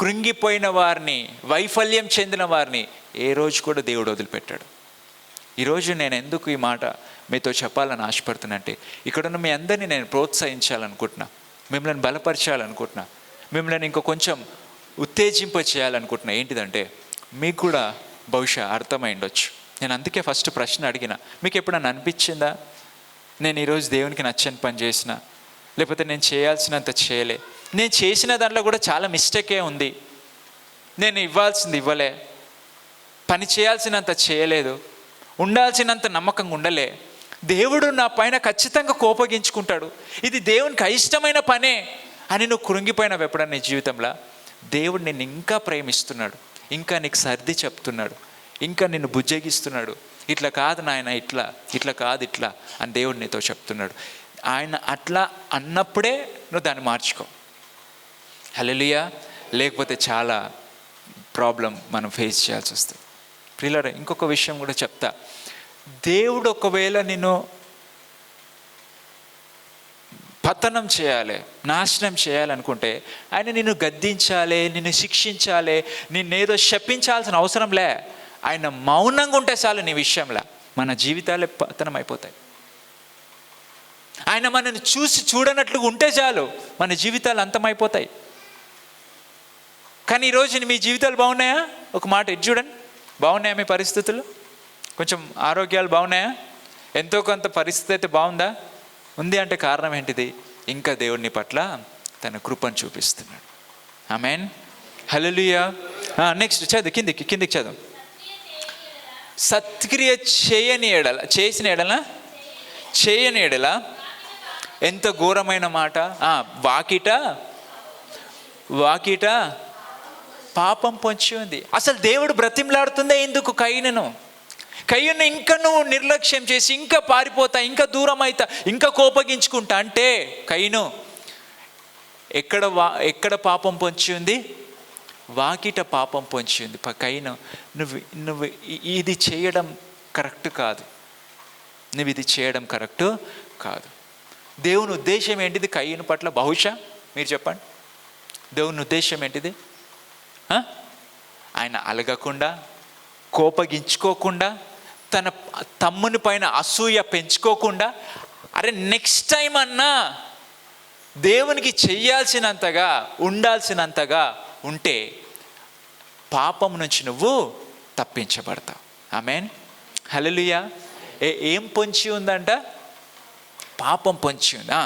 కృంగిపోయిన వారిని, వైఫల్యం చెందిన వారిని ఏ రోజు కూడా దేవుడు వదిలిపెట్టాడు. ఈరోజు నేను ఎందుకు ఈ మాట మీతో చెప్పాలని ఆశపడుతున్నంటే, ఇక్కడున్న మీ అందరినీ నేను ప్రోత్సహించాలనుకుంటున్నా, మిమ్మల్ని బలపరచాలనుకుంటున్నా, మిమ్మల్ని ఇంకో కొంచెం ఉత్తేజింప చేయాలనుకుంటున్నా. ఏంటిదంటే, మీకు కూడా బహుశా అర్థమైండొచ్చు. నేను అందుకే ఫస్ట్ ప్రశ్న అడిగిన, మీకు ఎప్పుడన్నా అనిపించిందా నేను ఈరోజు దేవునికి నచ్చని పని చేసిన, లేకపోతే నేను చేయాల్సినంత చేయలే, నేను చేసిన దాంట్లో కూడా చాలా మిస్టేకే ఉంది, నేను ఇవ్వాల్సింది ఇవ్వలే, పని చేయాల్సినంత చేయలేదు, ఉండాల్సినంత నమ్మకంగా ఉండలే, దేవుడు నా పైన ఖచ్చితంగా కోపగించుకుంటాడు, ఇది దేవునికి అయిష్టమైన పనే అని నువ్వు కృంగిపోయినావు ఎప్పుడన్నా నీ జీవితంలో? దేవుడు నిన్ను ఇంకా ప్రేమిస్తున్నాడు, ఇంకా నీకు సర్ది చెప్తున్నాడు, ఇంకా నిన్ను బుజ్జగిస్తున్నాడు. ఇట్లా కాదు నాయన, ఇట్లా కాదు ఇట్లా అని దేవుడు నీతో చెప్తున్నాడు. ఆయన అట్లా అన్నప్పుడే నువ్వు దాన్ని మార్చుకో. హల్లెలూయా. లేకపోతే చాలా ప్రాబ్లం మనం ఫేస్ చేయాల్సి వస్తుంది. ప్రియులారా, ఇంకొక విషయం కూడా చెప్తా. దేవుడు ఒకవేళ నిన్ను పతనం చేయాలి, నాశనం చేయాలనుకుంటే ఆయన నిన్ను గద్దించాలి, నిన్ను శిక్షించాలి, నిన్నేదో శపించాల్సిన అవసరం లే. ఆయన మౌనంగా ఉంటే చాలు నీ విషయంలో మన జీవితాలే పతనం అయిపోతాయి. ఆయన మనల్ని చూసి చూడనట్లుగా ఉంటే చాలు మన జీవితాలు అంతమైపోతాయి. కానీ ఈరోజు మీ జీవితాలు బాగున్నాయా? ఒక మాట ఇది చూడండి, బాగున్నాయా మీ పరిస్థితులు? కొంచెం ఆరోగ్యాలు బాగున్నాయా? ఎంతో కొంత పరిస్థితి అయితే బాగుందా? ఉంది అంటే కారణం ఏంటిది? ఇంకా దేవుడిని పట్ల తన కృపను చూపిస్తున్నాడు. ఆమేన్. హల్లెలూయా. నెక్స్ట్ చదువు, కిందికి చదువు. సత్క్రియ చేయని ఎడల, చేసిన ఎడల, చేయని ఎడల ఎంత ఘోరమైన మాట. వాకిట పాపం పొంచి ఉంది. అసలు దేవుడు బ్రతిమలాడుతుందే ఎందుకు కయీనును ఇంకా నువ్వు నిర్లక్ష్యం చేసి ఇంకా పారిపోతా, ఇంకా దూరం అవుతా, ఇంకా కోపగించుకుంటా అంటే, కయీను ఎక్కడ పాపం పొంచి ఉంది? వాకిట పాపం పొంచి ఉంది. కయీను, నువ్వు ఇది చేయడం కరెక్ట్ కాదు, నువ్వు ఇది చేయడం కరెక్ట్ కాదు. దేవుని ఉద్దేశం ఏంటిది కయీను పట్ల? బహుశా మీరు చెప్పండి, దేవుని ఉద్దేశం ఏంటిది? ఆయన అలగకుండా, కోపగించుకోకుండా, తన తమ్ముని పైన అసూయ పెంచుకోకుండా, అరే నెక్స్ట్ టైం అన్నా దేవునికి చెయ్యాల్సినంతగా, ఉండాల్సినంతగా ఉంటే పాపం నుంచి నువ్వు తప్పించబడతావు. ఆమేన్. హల్లెలూయా. ఏం పొంచి ఉందంట? పాపం పొంచి ఉందా?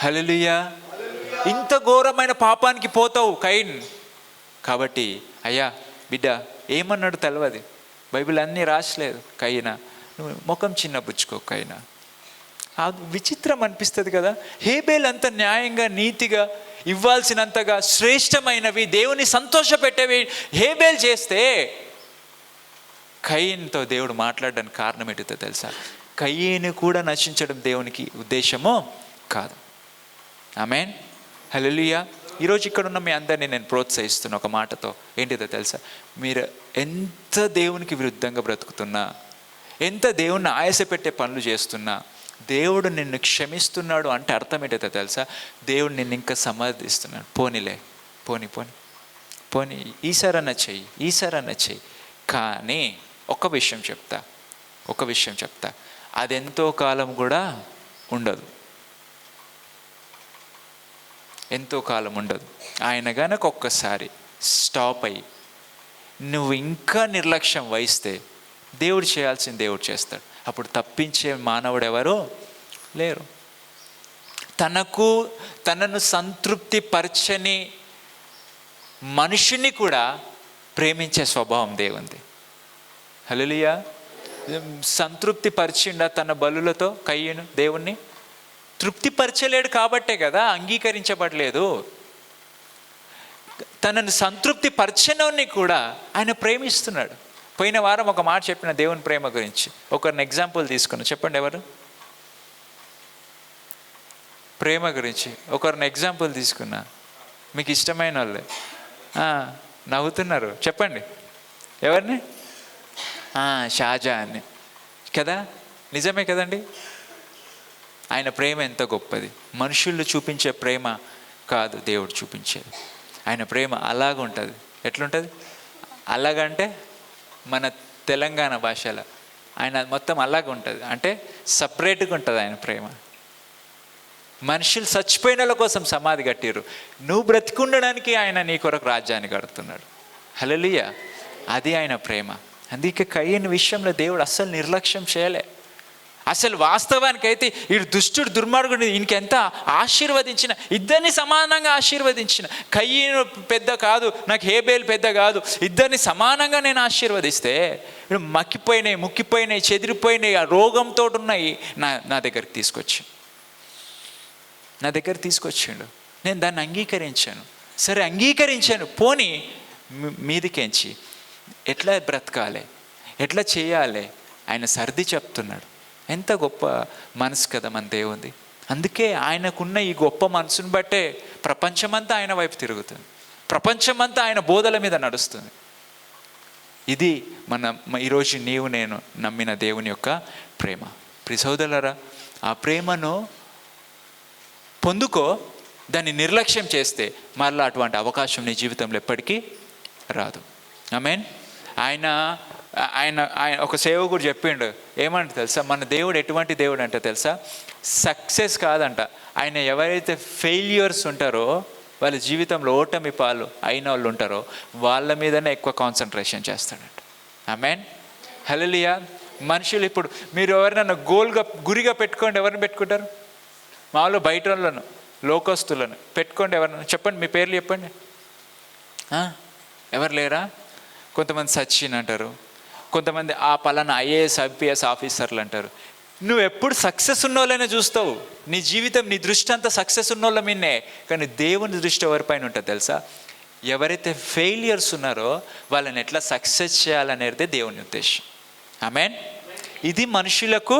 హల్లెలూయా. ఇంత ఘోరమైన పాపానికి పోతావు కయీన్. కాబట్టి అయ్యా బిడ్డ ఏమన్నాడు తెలియదు, బైబిల్ అన్నీ రాసలేదు. కయీనా, నువ్వు ముఖం చిన్నబుచ్చుకో. కయీనా, విచిత్రం అనిపిస్తుంది కదా. హేబేల్ అంత న్యాయంగా, నీతిగా, ఇవ్వాల్సినంతగా శ్రేష్టమైనవి, దేవుని సంతోషపెట్టేవి హేబేల్ చేస్తే, కయీన్తో దేవుడు మాట్లాడడానికి కారణం ఏంటో తెలుసా? కయీను కూడా నశించడం దేవునికి ఉద్దేశమో కాదు. ఆమేన్. హల్లెలూయా. ఈరోజు ఇక్కడ ఉన్న మీ అందరినీ నేను ప్రోత్సహిస్తున్నా ఒక మాటతో. ఏంటిదో తెలుసా? మీరు ఎంత దేవునికి విరుద్ధంగా బ్రతుకుతున్నా, ఎంత దేవుణ్ణి ఆయాసపెట్టే పనులు చేస్తున్నా, దేవుడు నిన్ను క్షమిస్తున్నాడు అంటే అర్థం ఏంటో తెలుసా? దేవుడు నిన్ను ఇంకా సమర్థిస్తున్నాడు. పోనీలే, పోనీ ఈసారన్నా చెయ్యి. కానీ ఒక విషయం చెప్తా, అది ఎంతో కాలం కూడా ఉండదు. ఎంతో కాలం ఉండదు. ఆయన గనక ఒక్కసారి స్టాప్ అయ్యి నువ్వు ఇంకా నిర్లక్ష్యం వహిస్తే, దేవుడు చేయాల్సింది దేవుడు చేస్తాడు. అప్పుడు తప్పించే మానవుడు ఎవరో లేరు. తనను సంతృప్తి పరచని మనిషిని కూడా ప్రేమించే స్వభావం దేవుంది. హల్లెలూయా. సంతృప్తి పరిచిండా తన బలులతో కయ్యను? దేవుణ్ణి తృప్తిపరచలేడు కాబట్టే కదా అంగీకరించబడలేదు. తనను సంతృప్తి పరచనోని కూడా ఆయన ప్రేమిస్తున్నాడు. పోయిన వారం ఒక మాట చెప్పిన దేవుని ప్రేమ గురించి. ఒకరిని ఎగ్జాంపుల్ తీసుకున్నా, చెప్పండి ఎవరు? ప్రేమ గురించి ఒకరిని ఎగ్జాంపుల్ తీసుకున్నా, మీకు ఇష్టమైన వాళ్ళే. నవ్వుతున్నారు, చెప్పండి ఎవరిని? షాజహాన్ని కదా. నిజమే కదండి. ఆయన ప్రేమ ఎంత గొప్పది. మనుషులు చూపించే ప్రేమ కాదు దేవుడు చూపించేది. ఆయన ప్రేమ అలాగుంటుంది. ఎట్లుంటుంది? అలాగంటే మన తెలంగాణ భాషలో ఆయన మొత్తం అలాగ ఉంటుంది. అంటే సపరేట్గా ఉంటుంది ఆయన ప్రేమ. మనుషులు చచ్చిపోయిన వాళ్ళ కోసం సమాధి కట్టిర్రు, నువ్వు బ్రతికుండడానికి ఆయన నీ కొరకు రాజ్యాన్ని కడుతున్నాడు. హల్లెలూయా. అది ఆయన ప్రేమ. అందుకే కయ్యని విషయంలో దేవుడు అస్సలు నిర్లక్ష్యం చేయలే. అసలు వాస్తవానికైతే ఈ దుష్టుడు దుర్మార్గుడు ఇంకెంత ఆశీర్వదించిన, ఇద్దరిని సమానంగా ఆశీర్వదించిన. కయ్యను పెద్ద కాదు, నాకు హేబేలు పెద్ద కాదు, ఇద్దరిని సమానంగా నేను ఆశీర్వదిస్తే ముక్కిపోయినాయి, చెదిరిపోయినాయి, ఆ రోగంతో ఉన్నాయి నా దగ్గరికి తీసుకొచ్చిండు. నేను దాన్ని అంగీకరించాను. సరే అంగీకరించాను, పోనీ మీదికెంచి ఎట్లా బ్రతకాలి, ఎట్లా చేయాలి ఆయన సర్ది చెప్తున్నాడు. ఎంత గొప్ప మనసు కదా మన దేవుంది. అందుకే ఆయనకున్న ఈ గొప్ప మనసును బట్టే ప్రపంచమంతా ఆయన వైపు తిరుగుతుంది, ప్రపంచమంతా ఆయన బోధల మీద నడుస్తుంది. ఇది ఈరోజు నీవు నేను నమ్మిన దేవుని యొక్క ప్రేమ. ప్రియ సోదరులారా, ఆ ప్రేమను పొందుకో. దాన్ని నిర్లక్ష్యం చేస్తే మరలా అటువంటి అవకాశం నీ జీవితంలో ఎప్పటికీ రాదు. ఆమేన్. ఆయన ఒక సేవకుడు చెప్పిండు, ఏమంటే తెలుసా, మన దేవుడు ఎటువంటి దేవుడు అంటే తెలుసా, సక్సెస్ కాదంట. ఆయన ఎవరైతే ఫెయిల్యూర్స్ ఉంటారో, వాళ్ళ జీవితంలో ఓటమి పాలు అయిన వాళ్ళు ఉంటారో వాళ్ళ మీదనే ఎక్కువ కాన్సన్ట్రేషన్ చేస్తాడంట. ఆమేన్. హల్లెలూయా. మనుషులు ఇప్పుడు మీరు ఎవరినైనా గురిగా పెట్టుకోండి, ఎవరిని పెట్టుకుంటారు? మామూలుగా బయట వాళ్ళను, లోకస్తులను పెట్టుకోండి. ఎవరినైనా చెప్పండి, మీ పేర్లు చెప్పండి. ఎవరు లేరా? కొంతమంది సచిన్ అంటారు, కొంతమంది ఆ పలానా ఐఏఎస్ ఐపీఎస్ ఆఫీసర్లు అంటారు. నువ్వు ఎప్పుడు సక్సెస్ ఉన్న వాళ్ళనే చూస్తావు. నీ జీవితం, నీ దృష్టి అంతా సక్సెస్ ఉన్న వాళ్ళ మీదనే. కానీ దేవుని దృష్టి ఎవరిపైన ఉంటుంది తెలుసా? ఎవరైతే ఫెయిలియర్స్ ఉన్నారో వాళ్ళని ఎట్లా సక్సెస్ చేయాలనేది దేవుని ఉద్దేశం. ఆమేన్. ఇది మనుషులకు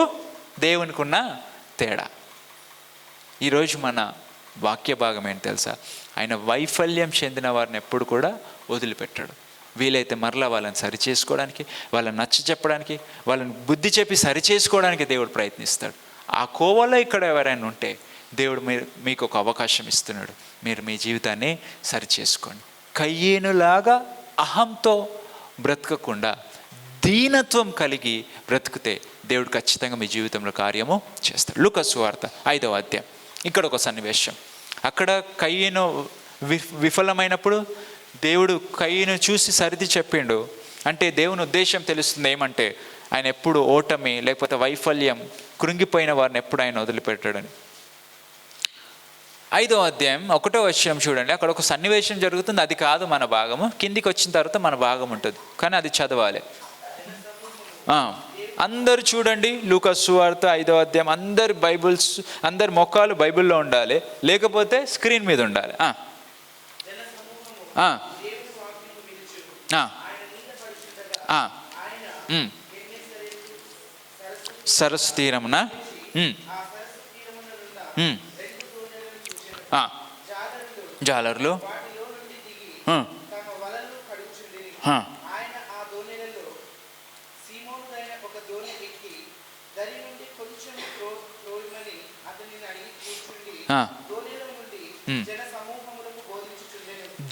దేవునికి ఉన్న తేడా. ఈరోజు మన వాక్య భాగం ఏంటి తెలుసా? ఆయన వైఫల్యం చెందిన వారిని ఎప్పుడు కూడా వదిలిపెట్టాడు. వీలైతే మరలా వాళ్ళని సరిచేసుకోవడానికి, వాళ్ళని నచ్చ చెప్పడానికి, వాళ్ళని బుద్ధి చెప్పి సరిచేసుకోవడానికి దేవుడు ప్రయత్నిస్తాడు. ఆ కోవలో ఇక్కడ ఎవరైనా ఉంటే దేవుడు మీకు ఒక అవకాశం ఇస్తున్నాడు. మీరు మీ జీవితాన్ని సరిచేసుకోండి. కయ్యేనులాగా అహంతో బ్రతకకుండా దీనత్వం కలిగి బ్రతికితే దేవుడు ఖచ్చితంగా మీ జీవితంలో కార్యము చేస్తాడు. లూకా సువార్త 5వ అధ్యాయం. ఇక్కడ ఒక సన్నివేశం. అక్కడ కయ్యేను విఫలమైనప్పుడు దేవుడు కయ్యను చూసి సరిది చెప్పిండు. అంటే దేవుని ఉద్దేశం తెలుస్తుంది ఏమంటే, ఆయన ఎప్పుడు ఓటమి లేకపోతే వైఫల్యం, కృంగిపోయిన వారిని ఎప్పుడు ఆయన వదిలిపెట్టాడని. 5వ అధ్యాయం 1వ వచనం చూడండి. అక్కడ ఒక సన్నివేశం జరుగుతుంది. అది కాదు మన భాగము. కిందికి వచ్చిన తర్వాత మన భాగం ఉంటుంది, కానీ అది చదవాలి. అందరు చూడండి, లూకా సువార్త 5వ అధ్యాయం. అందరి మొక్కలు బైబిల్లో ఉండాలి, లేకపోతే స్క్రీన్ మీద ఉండాలి. సరస్సు తీరమున జాలర్లు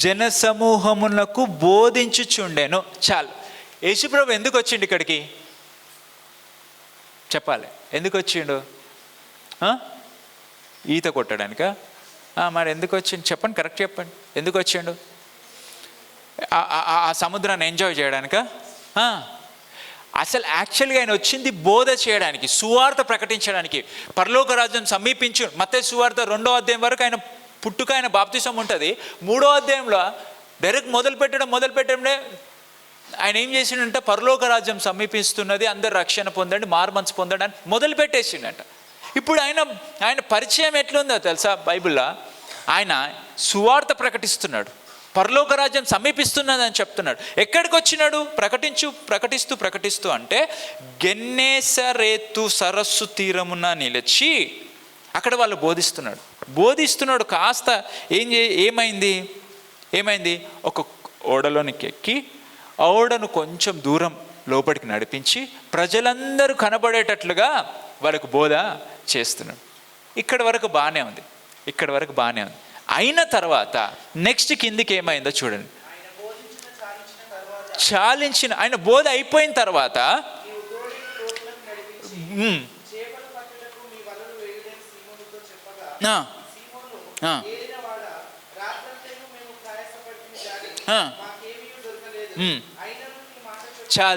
జనసమూహములకు బోధించుచుండెను. చాలు. యేసుప్రభు ఎందుకు వచ్చిండు ఇక్కడికి? చెప్పాలి. ఎందుకు వచ్చిండు? ఈత కొట్టడానికా? మరి ఎందుకు వచ్చిండు చెప్పండి, కరెక్ట్ చెప్పండి. ఎందుకు వచ్చిండు? ఆ సముద్రాన్ని ఎంజాయ్ చేయడానికా? అసలు యాక్చువల్గా ఆయన వచ్చింది బోధ చేయడానికి, సువార్త ప్రకటించడానికి. పరలోక రాజ్యం సమీపించు. మత్తయి సువార్త 2వ అధ్యాయం వరకు ఆయన పుట్టుక, ఆయన బాప్తిసం ఉంటుంది. 3వ అధ్యాయంలో డైరెక్ట్ మొదలుపెట్టడంలో ఆయన ఏం చేసిండంటే, పరలోక రాజ్యం సమీపిస్తున్నది, అందరు రక్షణ పొందండి, మారుమనసు పొందండి అని మొదలుపెట్టేసిండంట. ఇప్పుడు ఆయన పరిచయం ఎట్లుందో తెలుసా? బైబిల్లో ఆయన సువార్త ప్రకటిస్తున్నాడు, పరలోక రాజ్యం సమీపిస్తున్నదని చెప్తున్నాడు. ఎక్కడికి వచ్చినాడు? ప్రకటిస్తూ అంటే గెన్నేసరేతు సరస్సు తీరమున నిలిచి అక్కడ వాళ్ళు బోధిస్తున్నాడు. కాస్త ఏమైంది? ఒక ఓడలోనికి ఎక్కి ఓడను కొంచెం దూరం లోపలికి నడిపించి ప్రజలందరూ కనబడేటట్లుగా వాళ్ళకు బోధ చేస్తున్నాడు. ఇక్కడ వరకు బాగానే ఉంది, ఇక్కడ వరకు బాగానే ఉంది. అయిన తర్వాత నెక్స్ట్ కిందికి ఏమైందో చూడండి. చాలించిన ఆయన బోధ అయిపోయిన తర్వాత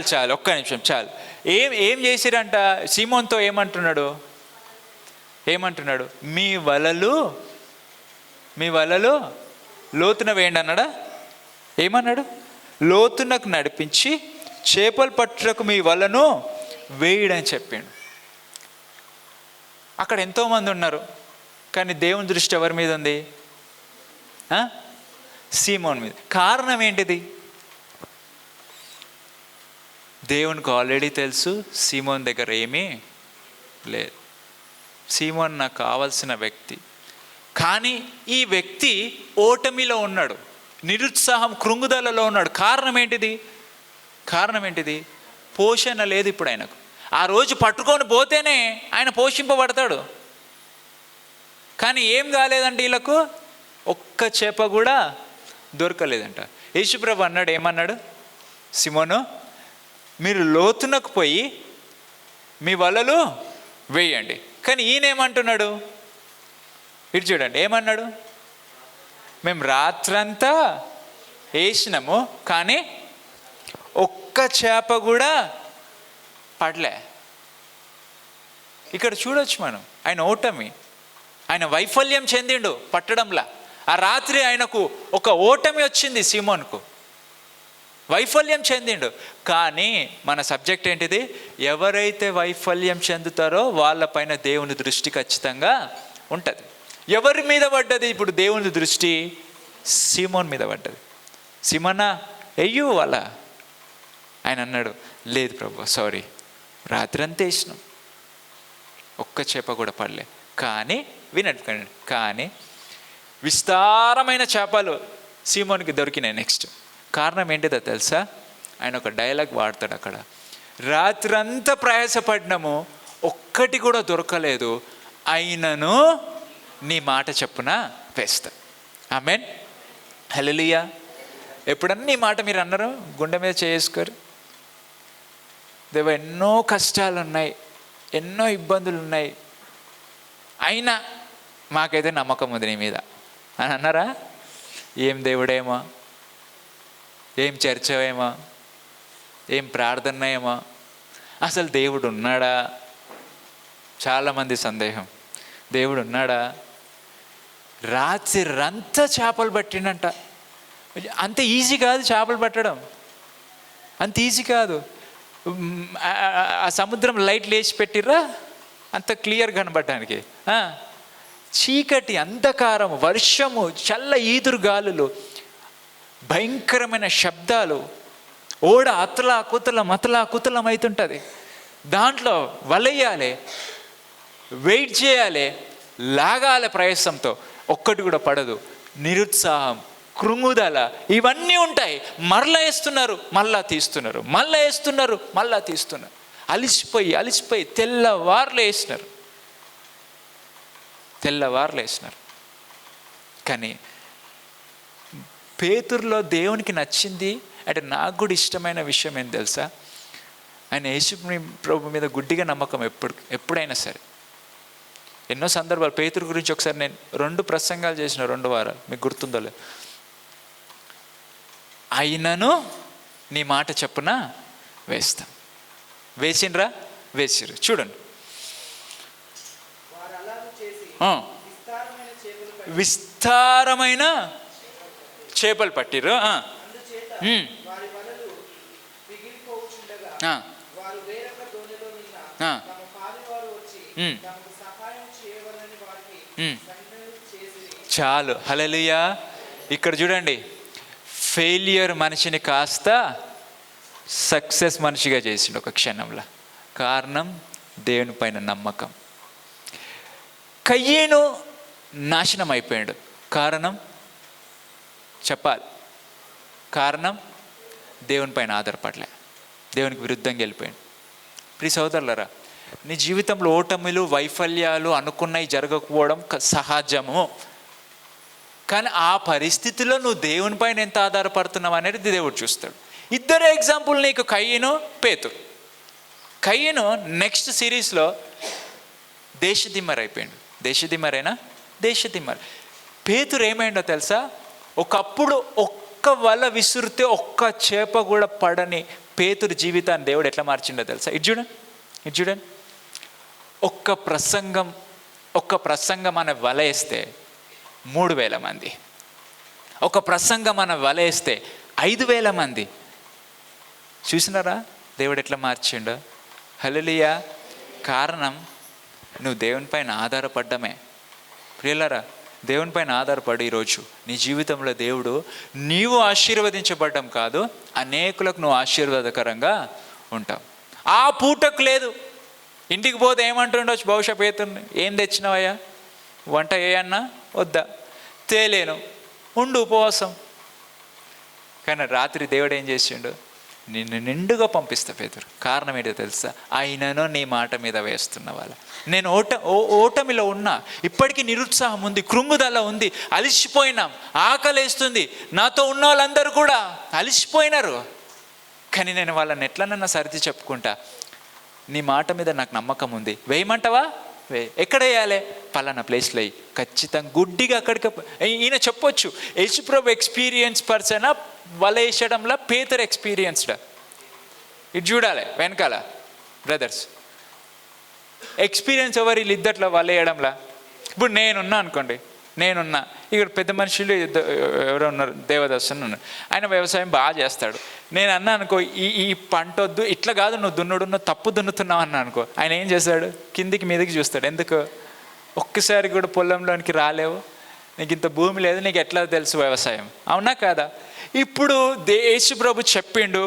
చాలు ఒక్క నిమిషం చాలు. ఏం చేసిరంట? సీమోన్తో ఏమంటున్నాడు? మీ వలలు లోతున వేయండి అన్నాడా? ఏమన్నాడు? లోతునకు నడిపించి చేపలు పట్టుటకు మీ వలను వేయడని చెప్పాడు. అక్కడ ఎంతోమంది ఉన్నారు, కానీ దేవుని దృష్టి ఎవరి మీద ఉంది? సీమోన్ మీద. కారణం ఏంటిది? దేవునికి ఆల్రెడీ తెలుసు సీమోన్ దగ్గర ఏమీ లేదు. సీమోన్ నాకు కావాల్సిన వ్యక్తి, కానీ ఈ వ్యక్తి ఓటమిలో ఉన్నాడు, నిరుత్సాహం కృంగుదలలో ఉన్నాడు. కారణం ఏంటిది? పోషణ లేదు ఇప్పుడు ఆయనకు. ఆ రోజు పట్టుకొని పోతేనే ఆయన పోషింపబడతాడు, కానీ ఏం కాలేదంట వీళ్ళకు, ఒక్క చేప కూడా దొరకలేదంట. యేసుప్రభు అన్నాడు, ఏమన్నాడు? సీమోను, మీరు లోతునకు పోయి మీ వలలు వేయండి. కానీ ఈయన ఏమంటున్నాడు? ఇటు చూడండి, ఏమన్నాడు? మేము రాత్రంతా వేసినాము, కానీ ఒక్క చేప కూడా పడలే. ఇక్కడ చూడొచ్చు మనం ఆయన ఓటమి, ఆయన వైఫల్యం చెందిండు పట్టడంలా. ఆ రాత్రి ఆయనకు ఒక ఓటమి వచ్చింది, సీమోన్కు వైఫల్యం చెందిండు. కానీ మన సబ్జెక్ట్ ఏంటిది? ఎవరైతే వైఫల్యం చెందుతారో వాళ్ళపైన దేవుని దృష్టి ఖచ్చితంగా ఉంటుంది. ఎవరి మీద పడ్డది ఇప్పుడు దేవుని దృష్టి? సీమోన్ మీద పడ్డది. సీమోనా అయ్యో వాళ్ళ ఆయన అన్నాడు, లేదు ప్రభు సారీ, రాత్రి అంతా వేసినాం, ఒక్క చేప కూడా పడలే. కానీ వినండి, కానీ విస్తారమైన చేపలు సీమోన్కి దొరికినాయి. నెక్స్ట్ కారణం ఏంటిదో తెలుసా? ఆయన ఒక డైలాగ్ వాడతాడు అక్కడ, రాత్రంతా ప్రయాసపడినాము, ఒక్కటి కూడా దొరకలేదు, అయినను నీ మాట చెప్పున వేస్తా. ఆమేన్, హల్లెలూయా. ఎప్పుడన్నా నీ మాట మీరు అన్నారు? గుండె మీద చేసుకోరు. దేవా ఎన్నో కష్టాలు ఉన్నాయి, ఎన్నో ఇబ్బందులు ఉన్నాయి, అయినా మాకైతే నమ్మకం ఉంది నీ మీద అని అన్నారా? ఏం దేవుడేమో, ఏం చర్చ ఏమో, ఏం ప్రార్థన ఏమో, అసలు దేవుడు ఉన్నాడా? చాలామంది సందేహం, దేవుడు ఉన్నాడా? రాత్రంతా చేపలు పట్టిండంట. అంత ఈజీ కాదు చేపలు పట్టడం, అంత ఈజీ కాదు. ఆ సముద్రం లైట్లు వేసి పెట్టిర్రా అంత క్లియర్ కనబడటానికి. చీకటి, అంధకారం, వర్షము, చల్ల ఈదురు గాలులు, భయంకరమైన శబ్దాలు, ఓడ అతలా కుతలం అవుతుంటుంది. దాంట్లో వలయ్యాలి, వెయిట్ చేయాలి, లాగాలి ప్రయాసంతో, ఒక్కటి కూడా పడదు. నిరుత్సాహం, కృంగుదల ఇవన్నీ ఉంటాయి. మరలా వేస్తున్నారు, మళ్ళా తీస్తున్నారు, మళ్ళా వేస్తున్నారు, మళ్ళా తీస్తున్నారు. అలిసిపోయి తెల్లవార్లు వేసినారు. కానీ పేతురులో దేవునికి నచ్చింది అంటే, నాకు కూడా ఇష్టమైన విషయం ఏం తెలుసా? ఆయన యేసు ప్రభు మీద గుడ్డిగా నమ్మకం ఎప్పుడైనా సరే. ఎన్నో సందర్భాలు పేతురు గురించి ఒకసారి నేను 2 ప్రసంగాలు చేసిన 2 వారాలు, మీకు గుర్తుందో లేదు. అయినను నీ మాట చెప్పున వేస్తాం. వేసిర్రు. చూడండి, విస్తారమైన చేపలు పట్టిర్రు. చాలు, హల్లెలూయా. ఇక్కడ చూడండి, ఫెయిలియర్ మనిషిని కాస్త సక్సెస్ మనిషిగా చేసిండు ఒక క్షణంలో. కారణం దేవుని పైన నమ్మకం. కయ్యేను నాశనం అయిపోయాడు. కారణం చెప్పాలి, కారణం దేవుని పైన ఆధారపడలే, దేవునికి విరుద్ధంగా వెళ్ళిపోయాడు. ప్రియ సోదరులారా, నీ జీవితంలో ఓటములు, వైఫల్యాలు, అనుకున్నవి జరగకపోవడం సహజము. కానీ ఆ పరిస్థితిలో నువ్వు దేవుని పైన ఎంత ఆధారపడుతున్నావు అనేది దేవుడు చూస్తాడు. ఇద్దరు ఎగ్జాంపుల్ నీకు, కయ్యను, పేతురు. కయ్యను నెక్స్ట్ సిరీస్లో దేశదిమ్మర్ అయిపోయాడు. దేశదిమ్మరేనా? దేశదిమ్మర్. పేతురు ఏమైందో తెలుసా? ఒకప్పుడు ఒక్క వల విసురితే ఒక్క చేప కూడా పడని పేతురు జీవితాన్ని దేవుడు ఎట్లా మార్చిండో తెలుసా? ఇది చూడండి. ఒక్క ప్రసంగం అనే వల వేస్తే 3,000 మంది, ఒక ప్రసంగం అనే వల వేస్తే 5,000 మంది. చూసినారా దేవుడు ఎట్లా మార్చిండో? హల్లెలూయా. కారణం నువ్వు దేవుని పైన ఆధారపడ్డమే. ప్రియులారా, దేవుని పైన ఆధారపడి ఈరోజు నీ జీవితంలో దేవుడు నీవు ఆశీర్వదించబడ్డం కాదు, అనేకులకు నువ్వు ఆశీర్వాదకరంగా ఉంటావు. ఆ పూటకు లేదు. ఇంటికి పోతే ఏమంటుండొచ్చు బహుశా పేతుర్ని, ఏం తెచ్చినావయ్యా, వంట ఏయన్నా వద్దా, తేలేను, ఉండు ఉపవాసం. కానీ రాత్రి దేవుడు ఏం చేసిండు? నిన్ను నిండుగా పంపిస్తా పేతురు. కారణం ఏంటో తెలుసా? అయినను నీ మాట మీద వేస్తున్న వాళ్ళ. నేను ఓటమిలో ఉన్నా, ఇప్పటికీ నిరుత్సాహం ఉంది, కృంగుదల ఉంది, అలిసిపోయినాం, ఆకలేస్తుంది. నాతో ఉన్న వాళ్ళందరూ కూడా అలిసిపోయినారు. కానీ నేను వాళ్ళని ఎట్లనన్నా సర్ది చెప్పుకుంటా, నీ మాట మీద నాకు నమ్మకం ఉంది, వేయమంటావా? ఎక్కడ వేయాలి? పలానా ప్లేస్లో వేయి. ఖచ్చితంగా గుడ్డిగా అక్కడికి ఈయన చెప్పొచ్చు. యేసుప్రభు ఎక్స్పీరియన్స్ పర్సన్ వల వేసడంలో, పేతురు ఎక్స్పీరియన్స్డా. ఇది చూడాలి వెనకాల బ్రదర్స్. ఎక్స్పీరియన్స్ ఎవరు వీళ్ళిద్దట్లో వల వేయడంలా? ఇప్పుడు నేనున్నా అనుకోండి, ఇక్కడ పెద్ద మనుషులు ఎవరో ఉన్నారు, దేవదాసన్ ఉన్నారు, ఆయన వ్యవసాయం బాగా చేస్తాడు. నేను అన్నా అనుకో, ఈ పంట వద్దు, ఇట్లా కాదు, నువ్వు నువ్వు తప్పు దున్నుతున్నావు అన్నా అనుకో, ఆయన ఏం చేస్తాడు? కిందికి మీదకి చూస్తాడు. ఎందుకు? ఒక్కసారి కూడా పొలంలోనికి రాలేవు, నీకు ఇంత భూమి లేదు, నీకు ఎట్లా తెలుసు వ్యవసాయం? అవునా కాదా? ఇప్పుడు యేసు ప్రభు చెప్పిండు,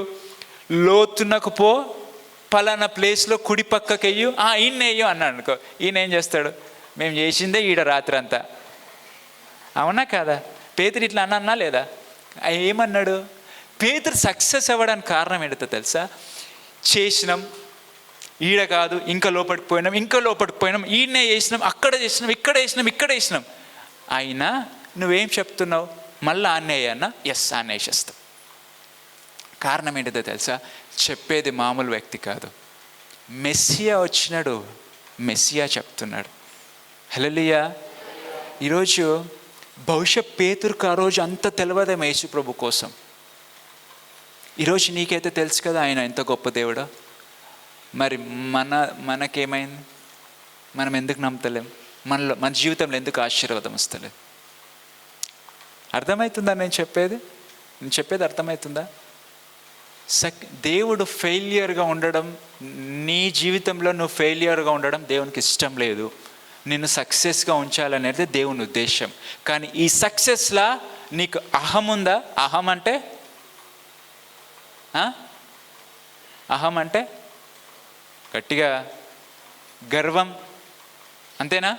లోతునకు పో, పలానా ప్లేస్లో కుడి పక్కకి వెయ్యు, ఈయన వేయు అన్నాడు అనుకో, ఈయన ఏం చేస్తాడు? మేము చేసిందే ఈడ రాత్రి అంతా. అవునా కాదా? పేతురు ఇట్లా అన్నా లేదా? ఏమన్నాడు? పేతురు సక్సెస్ అవ్వడానికి కారణం ఏంటో తెలుసా? చేసినాం, ఈడ కాదు, ఇంకా లోపలికి పోయినాం, ఈయనే చేసినాం, అక్కడ చేసినాం, ఇక్కడ వేసినాం. అయినా నువ్వేం చెప్తున్నావు? మళ్ళీ ఆన్నేయన్నా? ఎస్, ఆన్నేసేస్తావు. కారణం ఏంటో తెలుసా? చెప్పేది మామూలు వ్యక్తి కాదు, మెస్సియా వచ్చినాడు, మెస్సియా చెప్తున్నాడు. హల్లెలూయా. ఈరోజు బహుశా పేతురుకు ఆ రోజు అంత తెలియదేమో యేసు ప్రభు కోసం. ఈరోజు నీకైతే తెలుసు కదా ఆయన ఎంత గొప్ప దేవుడో. మరి మనకేమైంది? మనం ఎందుకు నమ్మతలేం? మన జీవితంలో ఎందుకు ఆశీర్వాదం వస్తలేదు? అర్థమవుతుందా నేను చెప్పేది అర్థమవుతుందా? దేవుడు ఫెయిలియర్గా ఉండడం, నీ జీవితంలో నువ్వు ఫెయిలియర్గా ఉండడం దేవునికి ఇష్టం లేదు. నిన్ను సక్సెస్గా ఉంచాలనేది దేవుని ఉద్దేశం. కానీ ఈ సక్సెస్లా నీకు అహం ఉందా? అహం అంటే గట్టిగా గర్వం, అంతేనా?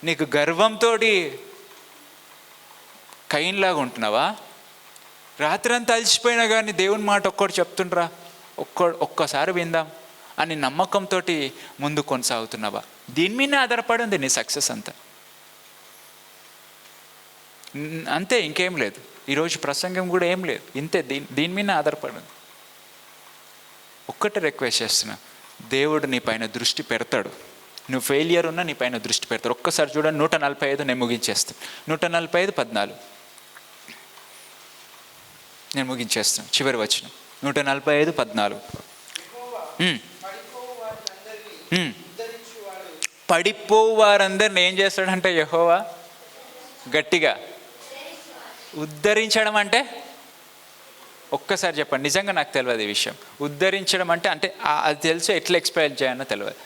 నీకు గర్వంతో కయ్యనులాగా ఉంటున్నావా? రాత్రంతా అలసిపోయినా కానీ దేవుని మాట ఒక్కటి చెప్తుండ్రా, ఒక్కసారి విందాం అని నమ్మకంతో ముందు కొనసాగుతున్నావా? దీని మీద ఆధారపడి ఉంది నీ సక్సెస్ అంతా. అంతే, ఇంకేం లేదు. ఈరోజు ప్రసంగం కూడా ఏం లేదు, ఇంతే. దీని మీద ఆధారపడి ఉంది. ఒక్కటే రిక్వెస్ట్ చేస్తున్నా, దేవుడు నీ పైన దృష్టి పెడతాడు. నువ్వు ఫెయిలియర్ ఉన్నా నీ పైన దృష్టి పెడతాడు. ఒక్కసారి చూడండి, 145 నేను ముగించేస్తాను. 145:14 నేను ముగించేస్తాను. చివరి వచనం 145:14. పడిపోవు వారందరిని ఏం చేస్తాడంటే యెహోవా గట్టిగా ఉద్ధరించడం. అంటే ఒక్కసారి చెప్పండి, నిజంగా నాకు తెలియదు ఈ విషయం. ఉద్ధరించడం అంటే అది తెలుసు, ఎట్లా ఎక్స్ప్లెయిన్ చేయాలో తెలియదు.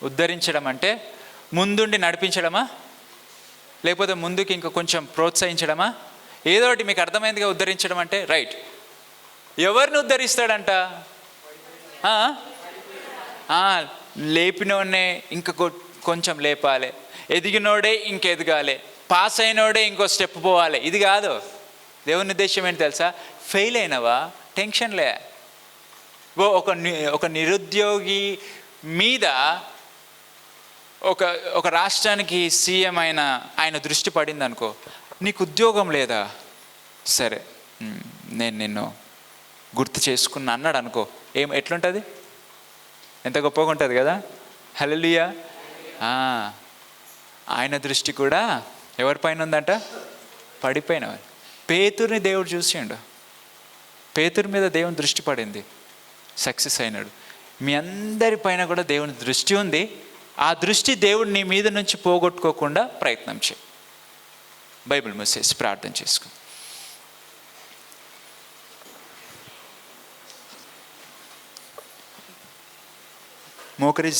ఉద్ధరించడం అంటే ముందుండి నడిపించడమా, లేకపోతే ముందుకి ఇంకా కొంచెం ప్రోత్సహించడమా? ఏదో ఒకటి మీకు అర్థమైందిగా. ఉద్ధరించడం అంటే రైట్. ఎవరిని ఉద్ధరిస్తాడంట? లేపినోడే ఇంకా కొంచెం లేపాలి, ఎదిగినోడే ఇంకెదగాలి, పాస్ అయినోడే ఇంకో స్టెప్ పోవాలి. ఇది కాదు దేవుని ఉద్దేశం. ఏంటి తెలుసా? ఫెయిల్ అయినవా? టెన్షన్లే. ఒక నిరుద్యోగి మీద ఒక రాష్ట్రానికి సీఎం ఆయన దృష్టి పడింది అనుకో, నీకు ఉద్యోగం లేదా, సరే నేను నిన్ను గుర్తు చేసుకున్నా అన్నాడు అనుకో, ఎట్లుంటుంది? ఎంత గొప్పగా ఉంటుంది కదా. హల్లెలూయా. ఆయన దృష్టి కూడా ఎవరిపైన ఉందంట? పడిపోయిన పేతురుని దేవుడు చూసిండు. పేతురు మీద దేవుని దృష్టి పడింది, సక్సెస్ అయినాడు. మీ అందరి పైన కూడా దేవుని దృష్టి ఉంది. ఆ దృష్టి దేవుడు నీ మీద నుంచి పోగొట్టుకోకుండా ప్రయత్నం చేయి. బైబిల్ మూసేసి ప్రార్థన చేసుకో. మోకరించి